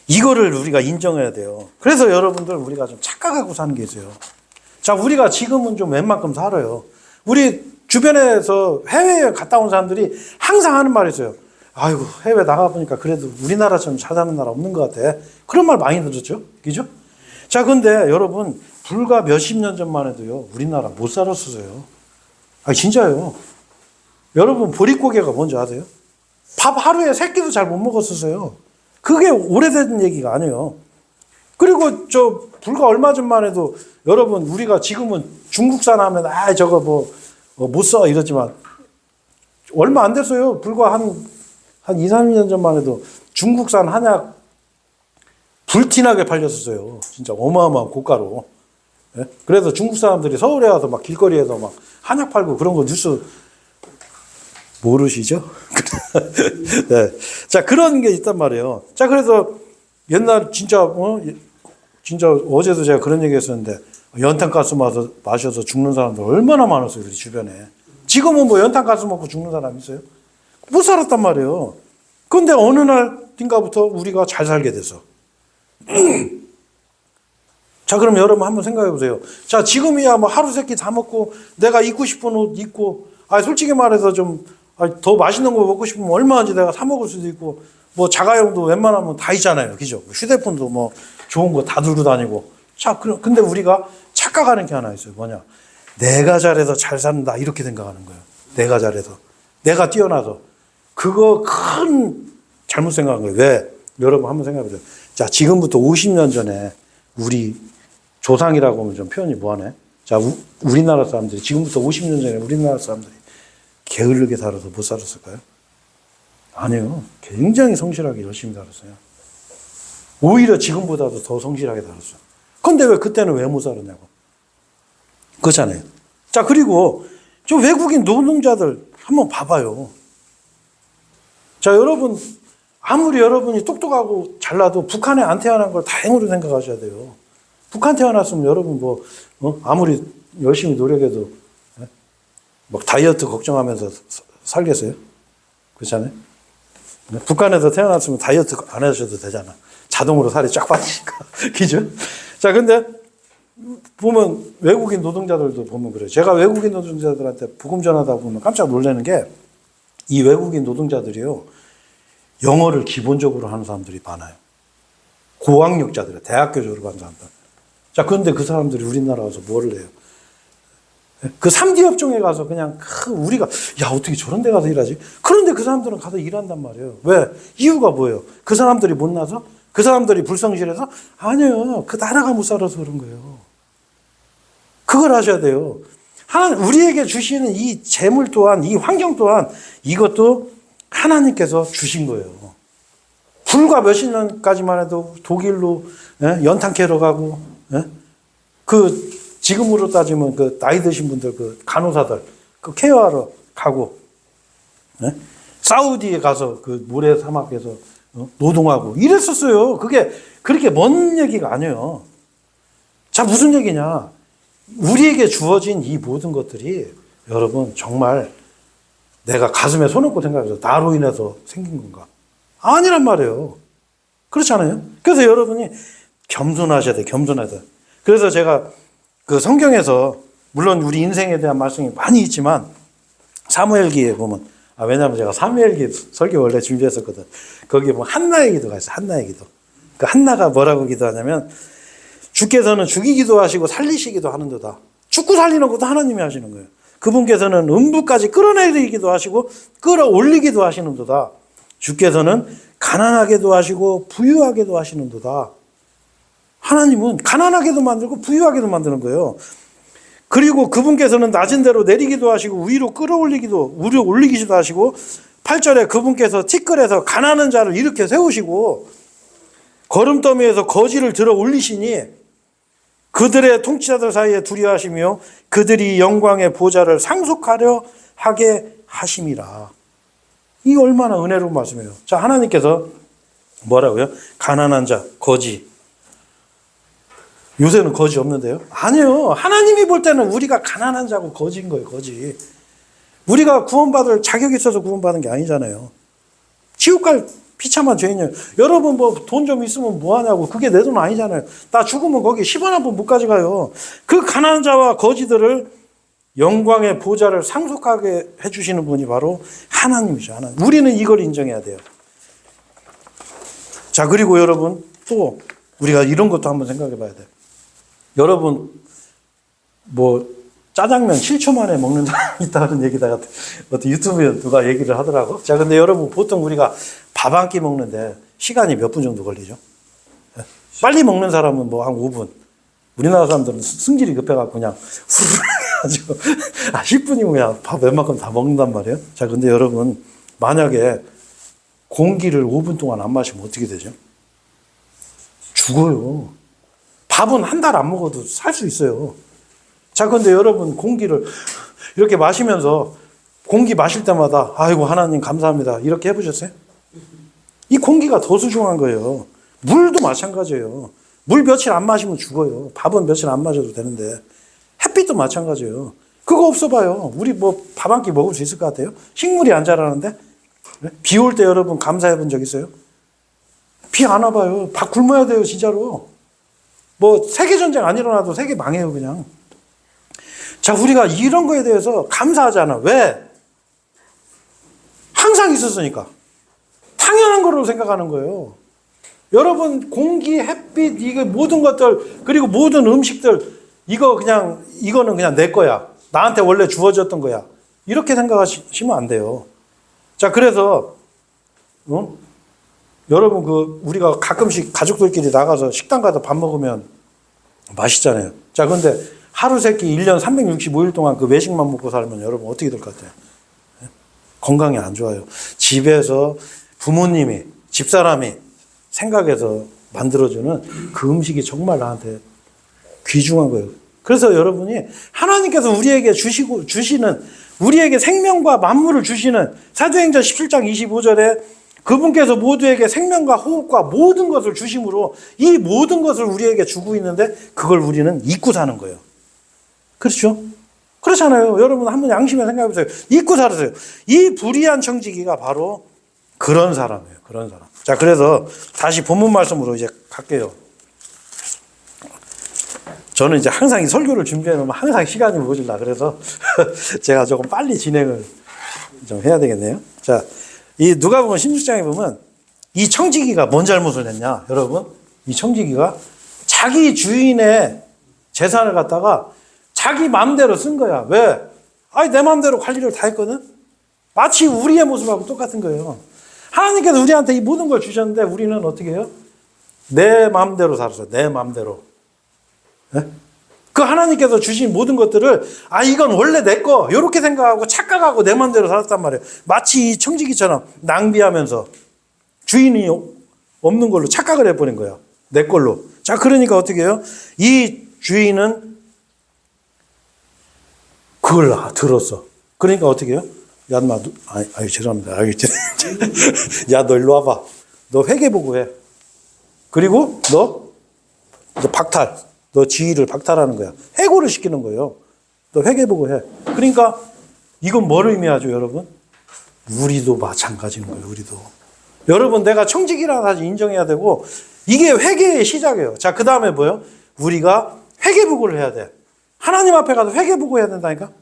이거를 우리가 인정해야 돼요. 그래서 여러분들 우리가 좀 착각하고 사는 게 있어요. 자, 우리가 지금은 좀 웬만큼 살아요. 우리 주변에서 해외에 갔다 온 사람들이 항상 하는 말이 있어요. 아이고, 해외 나가보니까 그래도 우리나라처럼 잘 사는 나라 없는 것 같아. 그런 말 많이 들었죠? 그죠? 자, 근데 여러분, 불과 몇십 년 전만 해도요, 우리나라 못 살았었어요. 아, 진짜요. 여러분, 보릿고개가 뭔지 아세요? 밥 하루에 세 끼도 잘 못 먹었었어요. 그게 오래된 얘기가 아니에요. 그리고 불과 얼마 전만 해도 여러분, 우리가 지금은 중국산 하면, 저거 못 써 이러지만, 얼마 안 됐어요. 불과 한 2, 3년 전만 해도 중국산 한약 불티나게 팔렸었어요. 진짜 어마어마한 고가로. 예? 그래서 중국 사람들이 서울에 와서 막 길거리에서 막 한약 팔고 그런 거 뉴스 모르시죠? 네. 자, 그런 게 있단 말이에요. 자, 그래서 옛날 진짜 진짜 어제도 제가 그런 얘기 했었는데 연탄가스 마셔서 죽는 사람들 얼마나 많았어요, 우리 주변에. 지금은 뭐 연탄가스 먹고 죽는 사람 있어요? 못 살았단 말이에요. 근데 어느 날인가부터 우리가 잘 살게 돼서. 자, 그럼 여러분 한번 생각해 보세요. 자, 지금이야 뭐 하루 세끼 다 먹고 내가 입고 싶은 옷 입고, 솔직히 말해서 좀 더 맛있는 거 먹고 싶으면 얼마든지 내가 사 먹을 수도 있고, 뭐 자가용도 웬만하면 다 있잖아요. 그죠? 휴대폰도 뭐 좋은 거 다 들고 다니고. 자, 근데 우리가 착각하는 게 하나 있어요. 뭐냐? 내가 잘해서 잘 산다. 이렇게 생각하는 거예요. 내가 잘해서. 내가 뛰어나서. 그거 큰 잘못 생각한 거예요. 왜? 여러분 한번 생각해 보세요. 자, 지금부터 50년 전에 우리 조상이라고 하면 좀 표현이 뭐하네? 자, 우리나라 사람들이 지금부터 50년 전에 우리나라 사람들이 게으르게 살아서 못 살았을까요? 아니요. 굉장히 성실하게 열심히 살았어요. 오히려 지금보다도 더 성실하게 살았어요. 근데 왜 그때는 왜 못 살았냐고. 그렇잖아요. 자, 그리고 저 외국인 노동자들 한번 봐봐요. 자, 여러분, 아무리 여러분이 똑똑하고 잘나도 북한에 안 태어난 걸 다행으로 생각하셔야 돼요. 북한 태어났으면 여러분 아무리 열심히 노력해도 막 다이어트 걱정하면서 살겠어요? 그렇잖아요? 북한에서 태어났으면 다이어트 안 하셔도 되잖아. 자동으로 살이 쫙 빠지니까. 그죠? 자, 근데 보면 외국인 노동자들도 보면 그래요. 제가 외국인 노동자들한테 복음 전하다 보면 깜짝 놀라는 게 이 외국인 노동자들이요. 영어를 기본적으로 하는 사람들이 많아요. 고학력자들, 대학교 졸업한 사람들. 자, 그런데 그 사람들이 우리나라 와서 뭐를 해요? 그 3D 업종에 가서 그냥 우리가 어떻게 저런 데 가서 일하지? 그런데 그 사람들은 가서 일한단 말이에요. 왜? 이유가 뭐예요? 그 사람들이 못나서? 그 사람들이 불성실해서? 아니에요. 그 나라가 못 살아서 그런 거예요. 그걸 아셔야 돼요. 우리에게 주시는 이 재물 또한, 이 환경 또한 이것도 하나님께서 주신 거예요. 불과 몇십 년까지만 해도 독일로 연탄 캐러 가고, 지금으로 따지면 나이 드신 분들, 간호사들, 케어하러 가고, 사우디에 가서 모래 사막에서 노동하고 이랬었어요. 그게 그렇게 먼 얘기가 아니에요. 자, 무슨 얘기냐. 우리에게 주어진 이 모든 것들이 여러분 정말 내가 가슴에 손 얹고 생각해서 나로 인해서 생긴 건가? 아니란 말이에요. 그렇지 않아요? 그래서 여러분이 겸손하셔야 돼요. 겸손하셔야 돼요. 그래서 제가 성경에서 물론 우리 인생에 대한 말씀이 많이 있지만 사무엘기에 보면 왜냐하면 제가 사무엘기 설교 원래 준비했었거든. 거기에 보면 한나의 기도가 있어요. 한나의 기도. 그 한나가 뭐라고 기도하냐면 주께서는 죽이기도 하시고 살리시기도 하는도다. 죽고 살리는 것도 하나님이 하시는 거예요. 그분께서는 음부까지 끌어내리기도 하시고 끌어올리기도 하시는도다. 주께서는 가난하게도 하시고 부유하게도 하시는도다. 하나님은 가난하게도 만들고 부유하게도 만드는 거예요. 그리고 그분께서는 낮은 대로 내리기도 하시고 위로 올리기도 하시고 8절에 그분께서 티끌에서 가난한 자를 이렇게 세우시고 거름더미에서 거지를 들어 올리시니 그들의 통치자들 사이에 두려워하시며 그들이 영광의 보좌를 상속하려 하게 하심이라. 이 얼마나 은혜로운 말씀이에요. 자, 하나님께서 뭐라고요? 가난한 자, 거지. 요새는 거지 없는데요? 아니요. 하나님이 볼 때는 우리가 가난한 자고 거지인 거예요, 거지. 우리가 구원받을 자격이 있어서 구원받은 게 아니잖아요. 지옥 갈 비참한 죄인이에요. 여러분 돈 좀 있으면 뭐 하냐고. 그게 내 돈 아니잖아요. 나 죽으면 거기 10원 한 푼 못 가져가요. 그 가난한 자와 거지들을 영광의 보좌를 상속하게 해주시는 분이 바로 하나님이죠. 하나님. 우리는 이걸 인정해야 돼요. 자, 그리고 여러분 또 우리가 이런 것도 한번 생각해 봐야 돼요. 여러분 짜장면 7초 만에 먹는 사람이 있다는 얘기다가 어떤 유튜브에 누가 얘기를 하더라고. 자, 근데 여러분 보통 우리가 밥 한 끼 먹는데 시간이 몇 분 정도 걸리죠? 빨리 먹는 사람은 한 5분. 우리나라 사람들은 승질이 급해갖고 그냥 후루룩 해가지고 10분이면 그냥 밥 웬만큼 다 먹는단 말이에요. 자, 근데 여러분 만약에 공기를 5분 동안 안 마시면 어떻게 되죠? 죽어요. 밥은 한 달 안 먹어도 살 수 있어요. 자, 그런데 여러분 공기를 이렇게 마시면서 공기 마실 때마다 아이고 하나님 감사합니다 이렇게 해보셨어요? 이 공기가 더 소중한 거예요. 물도 마찬가지예요. 물 며칠 안 마시면 죽어요. 밥은 며칠 안 마셔도 되는데 햇빛도 마찬가지예요. 그거 없어 봐요. 우리 뭐 밥 한 끼 먹을 수 있을 것 같아요? 식물이 안 자라는데? 비 올 때 여러분 감사해 본 적 있어요? 비 안 와봐요. 밥 굶어야 돼요 진짜로. 뭐 세계전쟁 안 일어나도 세계 망해요 그냥. 자, 우리가 이런 거에 대해서 감사하잖아. 왜? 항상 있었으니까. 당연한 거로 생각하는 거예요. 여러분 공기, 햇빛, 이거 모든 것들 그리고 모든 음식들 이거는 그냥 내 거야. 나한테 원래 주어졌던 거야. 이렇게 생각하시면 안 돼요. 자, 그래서 여러분 우리가 가끔씩 가족들끼리 나가서 식당 가서 밥 먹으면 맛있잖아요. 자, 근데 하루 세끼 1년 365일 동안 그 외식만 먹고 살면 여러분 어떻게 될 것 같아요? 건강에 안 좋아요. 집에서 부모님이, 집사람이 생각해서 만들어주는 그 음식이 정말 나한테 귀중한 거예요. 그래서 여러분이 하나님께서 우리에게 주시는 우리에게 생명과 만물을 주시는 사도행전 17장 25절에 그분께서 모두에게 생명과 호흡과 모든 것을 주심으로 이 모든 것을 우리에게 주고 있는데 그걸 우리는 잊고 사는 거예요. 그렇죠? 그렇잖아요. 여러분 한번 양심에 생각해 보세요. 잊고 살으세요. 이 불의한 청지기가 바로 그런 사람이에요. 그런 사람. 자, 그래서 다시 본문 말씀으로 이제 갈게요. 저는 이제 항상 이 설교를 준비해 놓으면 항상 시간이 모질라. 그래서 제가 조금 빨리 진행을 좀 해야 되겠네요. 자, 이 누가복음 16장에 보면 이 청지기가 뭔 잘못을 했냐, 여러분? 이 청지기가 자기 주인의 재산을 갖다가 자기 마음대로 쓴 거야. 왜? 아니, 내 마음대로 관리를 다 했거든? 마치 우리의 모습하고 똑같은 거예요. 하나님께서 우리한테 이 모든 걸 주셨는데 우리는 어떻게 해요? 내 마음대로 살았어요. 내 마음대로. 네? 그 하나님께서 주신 모든 것들을 이건 원래 내 거 이렇게 생각하고 착각하고 내 마음대로 살았단 말이에요. 마치 이 청지기처럼 낭비하면서 주인이 없는 걸로 착각을 해버린 거야. 내 걸로. 자, 그러니까 어떻게 해요? 이 주인은 그걸 들었어. 그러니까 어떻게 해요? 야, 인마, 죄송합니다. 야, 너 일로 와봐. 너 회계보고해. 그리고 너 박탈. 너 지위를 박탈하는 거야. 해고를 시키는 거예요. 너 회계보고해. 그러니까 이건 뭘 의미하죠, 여러분? 우리도 마찬가지인 거예요, 우리도. 여러분, 내가 청직이라는 사실 인정해야 되고, 이게 회개의 시작이에요. 자, 그 다음에 뭐예요? 우리가 회개보고를 해야 돼. 하나님 앞에 가서 회개보고해야 된다니까?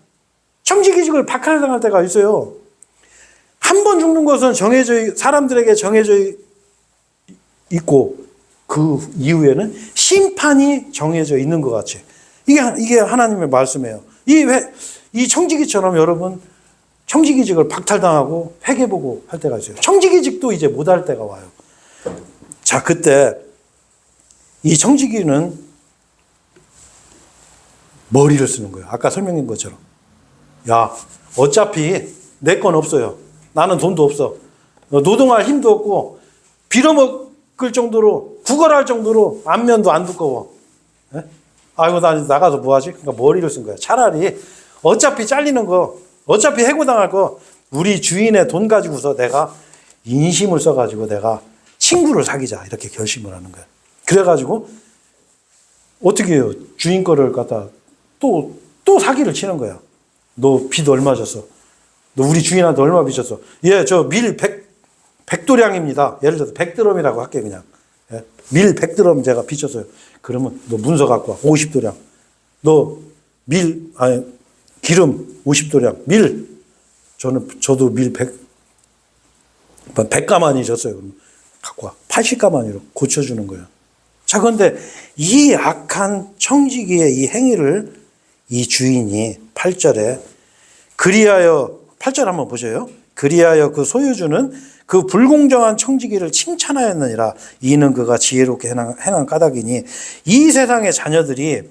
청지기직을 박탈당할 때가 있어요. 한 번 죽는 것은 사람들에게 정해져 있고, 그 이후에는 심판이 정해져 있는 것 같이. 이게 하나님의 말씀이에요. 이 청지기처럼 여러분, 청지기직을 박탈당하고 회개보고 할 때가 있어요. 청지기직도 이제 못할 때가 와요. 자, 그때 이 청지기는 머리를 쓰는 거예요. 아까 설명한 것처럼. 야, 어차피 내 건 없어요. 나는 돈도 없어. 노동할 힘도 없고 빌어먹을 정도로 구걸할 정도로 안면도 안 두꺼워. 네? 아이고, 나 나가서 뭐 하지? 그러니까 머리를 쓴 거야. 차라리 어차피 잘리는 거, 어차피 해고당할 거 우리 주인의 돈 가지고서 내가 인심을 써가지고 내가 친구를 사귀자 이렇게 결심을 하는 거야. 그래가지고 어떻게 해요? 주인 거를 갖다 또 사기를 치는 거야. 너 빚 얼마 졌어? 너 우리 주인한테 얼마 빚졌어? 예, 저 밀 100도량입니다. 예를 들어서 100드럼이라고 할게 그냥. 예? 밀 100드럼 제가 빚졌어요. 그러면 너 문서 갖고 와. 50도량. 너 기름 50도량. 저도 밀 100가마니 졌어요. 그럼 갖고 와. 80가마니로 고쳐주는 거예요. 자, 그런데 이 악한 청지기의 이 행위를 이 주인이 8절에 그리하여 8절 한번 보세요. 그리하여 그 소유주는 그 불공정한 청지기를 칭찬하였느니라. 이는 그가 지혜롭게 행한 까닭이니 이 세상의 자녀들이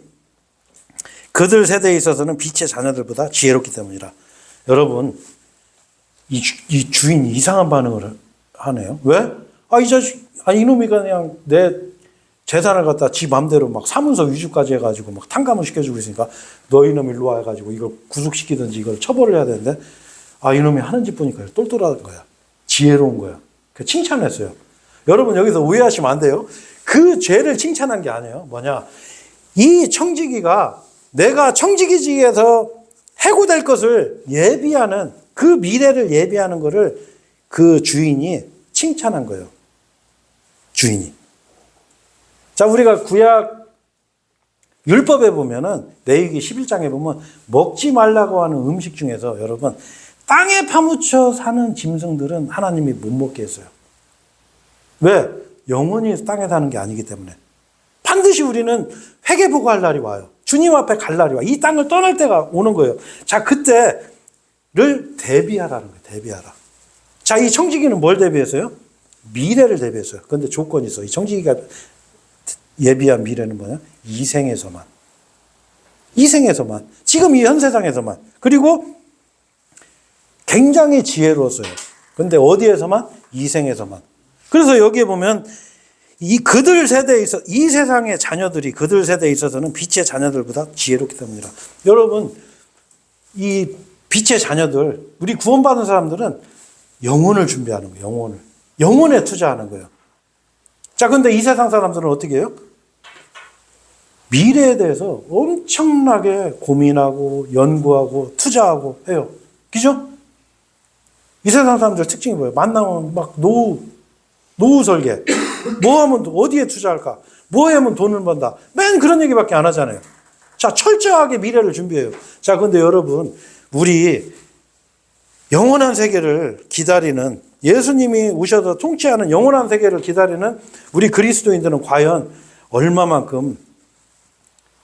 그들 세대에 있어서는 빛의 자녀들보다 지혜롭기 때문이라. 여러분, 이 주인이 이상한 반응을 하네요. 왜? 이 자식, 이놈이 그냥 내 재산을 갖다 지 맘대로 막 사문서 위조까지 해가지고 막 탕감을 시켜주고 있으니까 너 이놈 일로 와 해가지고 이걸 구속시키든지 이걸 처벌을 해야 되는데 이놈이 하는 짓 보니까 똘똘한 거야. 지혜로운 거야. 그 칭찬했어요. 여러분 여기서 오해하시면 안 돼요. 그 죄를 칭찬한 게 아니에요. 뭐냐. 이 청지기가 내가 청지기지에서 해고될 것을 예비하는 그 미래를 예비하는 거를 그 주인이 칭찬한 거예요. 주인이. 자, 우리가 구약 율법에 보면은 레위기 11장에 보면 먹지 말라고 하는 음식 중에서 여러분 땅에 파묻혀 사는 짐승들은 하나님이 못 먹게 했어요. 왜? 영원히 땅에 사는 게 아니기 때문에. 반드시 우리는 회개보고할 날이 와요. 주님 앞에 갈 날이 와. 이 땅을 떠날 때가 오는 거예요. 자, 그때를 대비하라는 거예요. 대비하라. 자, 이 청지기는 뭘 대비했어요? 미래를 대비했어요. 그런데 조건이 있어. 이 청지기가 예비한 미래는 뭐냐? 이생에서만. 이생에서만. 지금 이 현 세상에서만. 그리고 굉장히 지혜로웠어요. 그런데 어디에서만? 이생에서만. 그래서 여기에 보면 이 그들 세대에 있어 이 세상의 자녀들이 그들 세대에 있어서는 빛의 자녀들보다 지혜롭기 때문이라. 여러분 이 빛의 자녀들 우리 구원받은 사람들은 영혼을 준비하는 거예요. 영혼에 투자하는 거예요. 자, 근데 이 세상 사람들은 어떻게 해요? 미래에 대해서 엄청나게 고민하고 연구하고 투자하고 해요. 그죠? 이 세상 사람들 특징이 뭐예요? 만나면 막 노후 설계. 뭐 하면 어디에 투자할까? 뭐 하면 돈을 번다. 맨 그런 얘기밖에 안 하잖아요. 자, 철저하게 미래를 준비해요. 자, 근데 여러분, 우리 영원한 세계를 기다리는 예수님이 오셔서 통치하는 영원한 세계를 기다리는 우리 그리스도인들은 과연 얼마만큼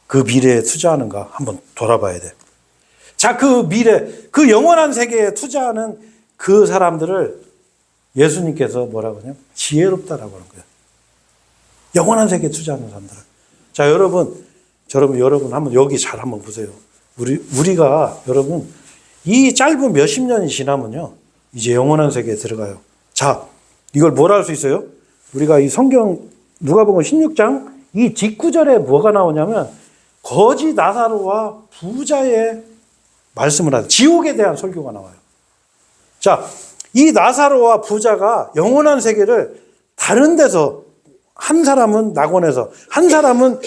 그 미래에 투자하는가 한번 돌아봐야 돼. 자, 그 미래, 그 영원한 세계에 투자하는 그 사람들을 예수님께서 뭐라고 하냐? 지혜롭다라고 하는 거예요. 영원한 세계에 투자하는 사람들을. 자, 여러분 한번 여기 잘 한번 보세요. 우리가 여러분 이 짧은 몇십 년이 지나면요. 이제 영원한 세계에 들어가요. 자, 이걸 뭘 할 수 있어요? 우리가 이 성경 누가복음 16장 이 뒷구절에 뭐가 나오냐면 거지 나사로와 부자의 말씀을 하죠. 지옥에 대한 설교가 나와요. 자, 이 나사로와 부자가 영원한 세계를 다른 데서 한 사람은 낙원에서 한 사람은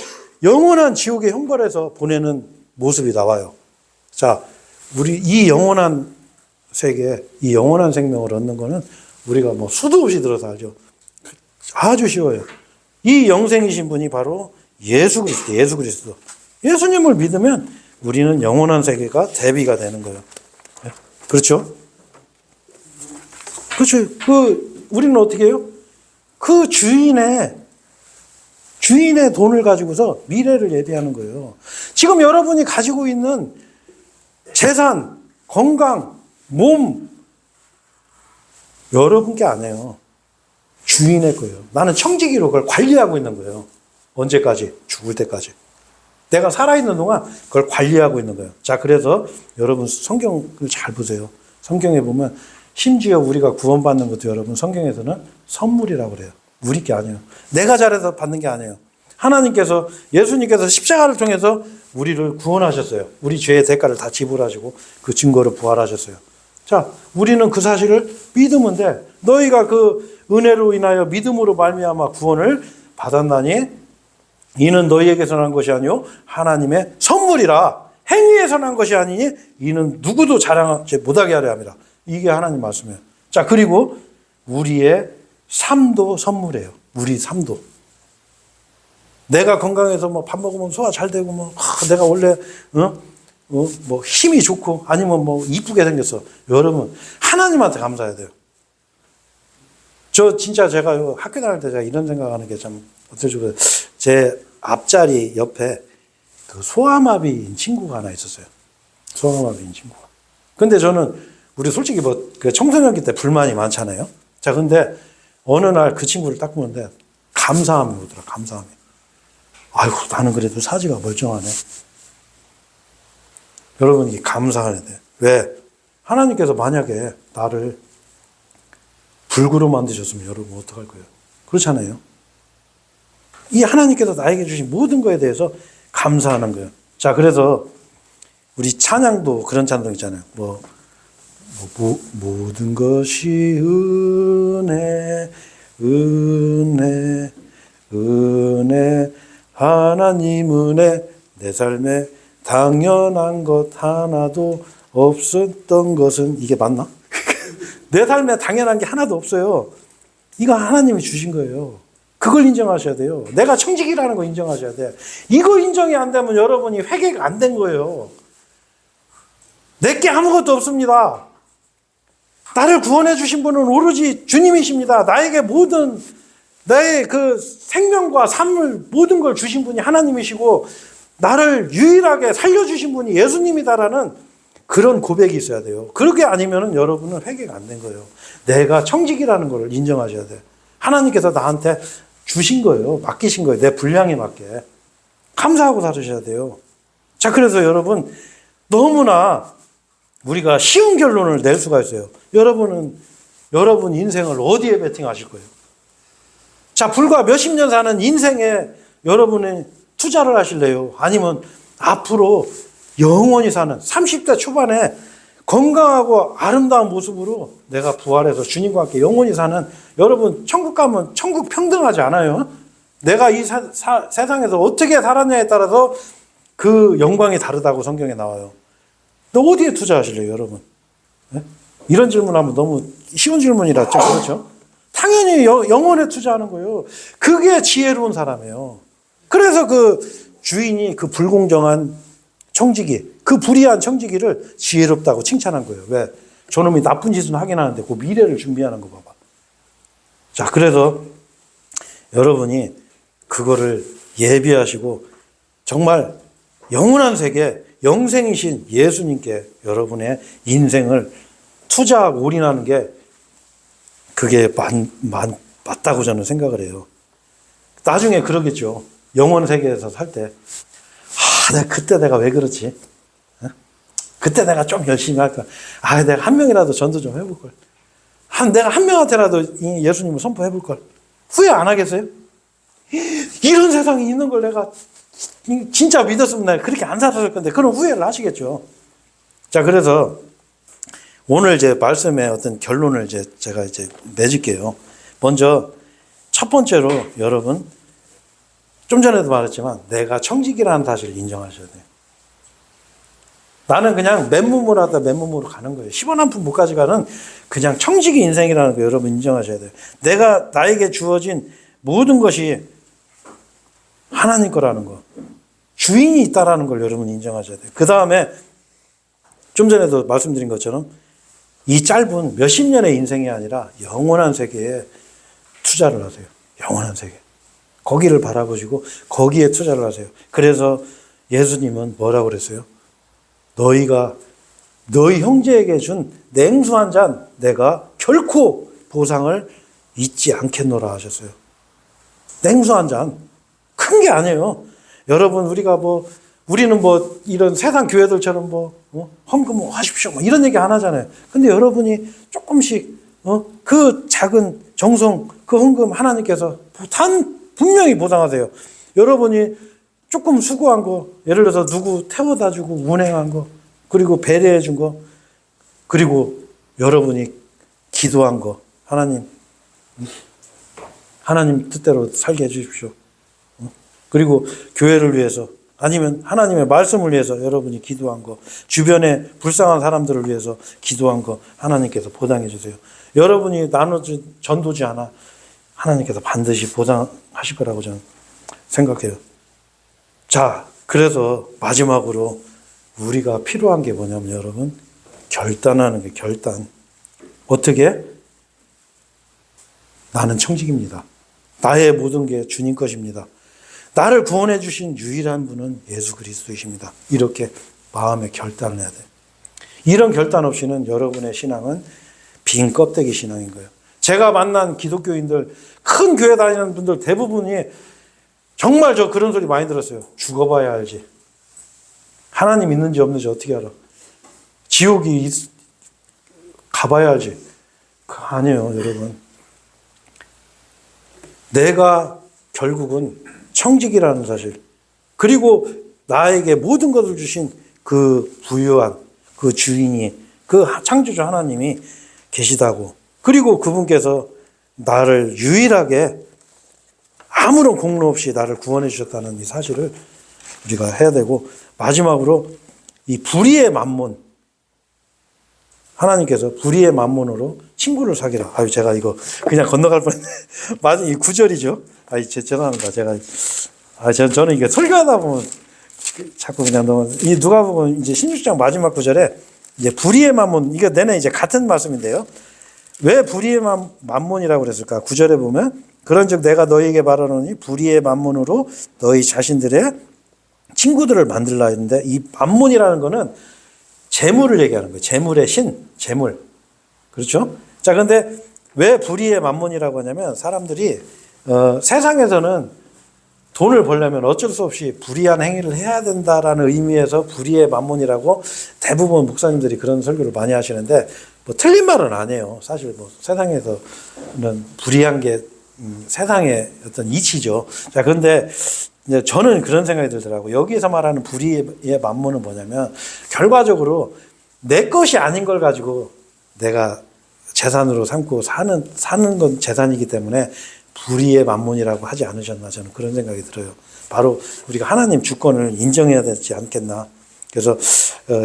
영원한 지옥의 형벌에서 보내는 모습이 나와요. 자, 우리 이 영원한 세계, 이 영원한 생명을 얻는 거는 우리가 뭐 수도 없이 들어서 알죠. 아주 쉬워요. 이 영생이신 분이 바로 예수 그리스도. 예수님을 믿으면 우리는 영원한 세계가 대비가 되는 거예요. 그렇죠? 그렇죠. 우리는 어떻게 해요? 그 주인의 돈을 가지고서 미래를 예비하는 거예요. 지금 여러분이 가지고 있는 재산, 건강, 몸, 여러분 게 아니에요. 주인의 거예요. 나는 청지기로 그걸 관리하고 있는 거예요. 언제까지? 죽을 때까지. 내가 살아있는 동안 그걸 관리하고 있는 거예요. 자, 그래서 여러분 성경을 잘 보세요. 성경에 보면 심지어 우리가 구원받는 것도 여러분 성경에서는 선물이라고 그래요. 우리 게 아니에요. 내가 잘해서 받는 게 아니에요. 하나님께서 예수님께서 십자가를 통해서 우리를 구원하셨어요. 우리 죄의 대가를 다 지불하시고 그 증거로 부활하셨어요. 자, 우리는 그 사실을 믿으면 돼. 너희가 그 은혜로 인하여 믿음으로 말미암아 구원을 받았나니 이는 너희에게서 난 것이 아니요 하나님의 선물이라. 행위에서 난 것이 아니니 이는 누구도 자랑하지 못하게 하려 함이라. 이게 하나님 말씀이에요. 자, 그리고 우리의 삶도 선물이에요. 우리 삶도. 내가 건강해서 뭐 밥 먹으면 소화 잘 되고 내가 원래 뭐 힘이 좋고 아니면 뭐 이쁘게 생겼어. 여러분 하나님한테 감사해야 돼요. 저 진짜 제가 학교 다닐 때 제가 이런 생각하는 게 참 어떨지 제 앞자리 옆에 그 소아마비인 친구가 하나 있었어요. 소아마비인 친구가. 근데 저는 우리 솔직히 그 청소년기 때 불만이 많잖아요. 자, 근데 어느 날 그 친구를 딱 보는데 감사함이 오더라. 감사함이. 아이고, 나는 그래도 사지가 멀쩡하네. 여러분, 이게 감사해야 돼. 왜? 하나님께서 만약에 나를 불구로 만드셨으면 여러분 어떡할 거예요? 그렇잖아요. 이 하나님께서 나에게 주신 모든 거에 대해서 감사하는 거예요. 자, 그래서 우리 찬양도 그런 찬양 있잖아요. 모든 것이 은혜, 은혜, 은혜, 하나님 은혜, 내 삶에 당연한 것 하나도 없었던 것은, 이게 맞나? 내 삶에 당연한 게 하나도 없어요. 이거 하나님이 주신 거예요. 그걸 인정하셔야 돼요. 내가 청직이라는 거 인정하셔야 돼. 이거 인정이 안 되면 여러분이 회개가 안 된 거예요. 내게 아무것도 없습니다. 나를 구원해 주신 분은 오로지 주님이십니다. 나에게 모든 나의 그 생명과 삶을 모든 걸 주신 분이 하나님이시고 나를 유일하게 살려주신 분이 예수님이다라는 그런 고백이 있어야 돼요. 그렇게 아니면 여러분은 회개가 안 된 거예요. 내가 청직이라는 걸 인정하셔야 돼요. 하나님께서 나한테 주신 거예요. 맡기신 거예요. 내 분량에 맞게. 감사하고 살으셔야 돼요. 자, 그래서 여러분 너무나 우리가 쉬운 결론을 낼 수가 있어요. 여러분 인생을 어디에 베팅하실 거예요? 자, 불과 몇십 년 사는 인생에 여러분이 투자를 하실래요? 아니면 앞으로 영원히 사는 30대 초반에 건강하고 아름다운 모습으로 내가 부활해서 주님과 함께 영원히 사는, 여러분 천국 가면 천국 평등하지 않아요? 내가 이 세상에서 어떻게 살았냐에 따라서 그 영광이 다르다고 성경에 나와요. 너 어디에 투자하실래요, 여러분? 네? 이런 질문하면 너무 쉬운 질문이라죠. 그렇죠? 당연히 영혼에 투자하는 거예요. 그게 지혜로운 사람이에요. 그래서 그 주인이 그 불공정한 청지기, 그 불의한 청지기를 지혜롭다고 칭찬한 거예요. 왜? 저놈이 나쁜 짓은 하긴 하는데 그 미래를 준비하는 거 봐봐. 자, 그래서 여러분이 그거를 예비하시고 정말 영원한 세계, 영생이신 예수님께 여러분의 인생을 투자하고 올인하는 게 그게 맞다고 저는 생각을 해요. 나중에 그러겠죠. 영원 세계에서 살 때, 그때 내가 왜 그렇지? 그때 내가 좀 열심히 할까? 내가 한 명이라도 전도 좀 해볼 걸. 내가 한 명한테라도 예수님을 선포해볼 걸. 후회 안 하겠어요? 이런 세상이 있는 걸 내가 진짜 믿었으면 내가 그렇게 안 살았을 건데, 그런 후회를 하시겠죠. 자, 그래서 오늘 제 말씀의 어떤 결론을 제가 맺을게요. 먼저 첫 번째로 여러분, 좀 전에도 말했지만 내가 청직이라는 사실을 인정하셔야 돼요. 나는 그냥 맨몸으로 하다 맨몸으로 가는 거예요. 10원 한 푼 못 가져가는 그냥 청직이 인생이라는 거 여러분 인정하셔야 돼요. 나에게 주어진 모든 것이 하나님 거라는 거, 주인이 있다라는 걸 여러분 인정하셔야 돼요. 그 다음에 좀 전에도 말씀드린 것처럼 이 짧은 몇십 년의 인생이 아니라 영원한 세계에 투자를 하세요. 영원한 세계. 거기를 바라보시고 거기에 투자를 하세요. 그래서 예수님은 뭐라고 그랬어요? 너희 형제에게 준 냉수 한 잔 내가 결코 보상을 잊지 않겠노라 하셨어요. 냉수 한 잔. 큰 게 아니에요. 여러분, 우리는 이런 세상 교회들처럼 헌금 하십시오 이런 얘기 안 하잖아요. 근데 여러분이 조금씩 그 작은 정성, 그 헌금 하나님께서 분명히 보상하세요. 여러분이 조금 수고한 거, 예를 들어서 누구 태워다 주고 운행한 거, 그리고 배려해 준 거, 그리고 여러분이 기도한 거, 하나님 뜻대로 살게 해 주십시오. 그리고 교회를 위해서, 아니면 하나님의 말씀을 위해서 여러분이 기도한 거, 주변에 불쌍한 사람들을 위해서 기도한 거 하나님께서 보상해 주세요. 여러분이 나눠준 전도지 않아 하나님께서 반드시 보상하실 거라고 저는 생각해요. 자, 그래서 마지막으로 우리가 필요한 게 뭐냐면 여러분, 결단하는 게 결단. 어떻게? 나는 청직입니다. 나의 모든 게 주님 것입니다. 나를 구원해 주신 유일한 분은 예수 그리스도이십니다. 이렇게 마음의 결단을 해야 돼요. 이런 결단 없이는 여러분의 신앙은 빈 껍데기 신앙인 거예요. 제가 만난 기독교인들, 큰 교회 다니는 분들 대부분이 정말 저 그런 소리 많이 들었어요. 죽어봐야 알지. 하나님 있는지 없는지 어떻게 알아? 지옥이 가봐야 알지. 아니에요, 여러분. 내가 결국은 청직이라는 사실. 그리고 나에게 모든 것을 주신 그 부유한 그 주인이 그 창조주 하나님이 계시다고. 그리고 그분께서 나를 유일하게 아무런 공로 없이 나를 구원해 주셨다는 이 사실을 우리가 해야 되고, 마지막으로 이 불의의 만몬, 하나님께서 불의의 만몬으로 친구를 사귀라. 아유, 제가 이거 그냥 건너갈 뻔했네. 맞아, 이 구절이죠. 아이, 죄송합니다. 저는 이게 설교하다 보면 자꾸 그냥 너무, 이 누가복음 이제 16장 마지막 구절에 이제 불의의 만몬, 이거 내내 이제 같은 말씀인데요. 왜 불의의 만몬이라고 그랬을까? 구절에 보면, 그런즉 내가 너희에게 말하노니 불의의 만몬으로 너희 자신들의 친구들을 만들라 했는데, 이 만몬이라는 거는 재물을 얘기하는 거예요. 재물의 신, 재물. 그렇죠? 자, 근데 왜 불의의 만몬이라고 하냐면, 사람들이 세상에서는 돈을 벌려면 어쩔 수 없이 불의한 행위를 해야 된다라는 의미에서 불의의 만몬이라고 대부분 목사님들이 그런 설교를 많이 하시는데, 뭐 틀린 말은 아니에요. 사실 뭐 세상에서는 불의한 게 세상의 어떤 이치죠. 자, 그런데 이제 저는 그런 생각이 들더라고요. 여기에서 말하는 불의의 만몬은 뭐냐면, 결과적으로 내 것이 아닌 걸 가지고 내가 재산으로 삼고 사는 건 재산이기 때문에 불의의 만몬이라고 하지 않으셨나, 저는 그런 생각이 들어요. 바로 우리가 하나님 주권을 인정해야 되지 않겠나. 그래서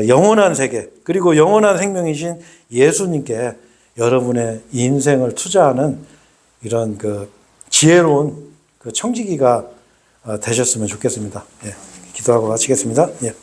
영원한 세계, 그리고 영원한 생명이신 예수님께 여러분의 인생을 투자하는 이런 그 지혜로운 그 청지기가 되셨으면 좋겠습니다. 예, 기도하고 마치겠습니다. 예.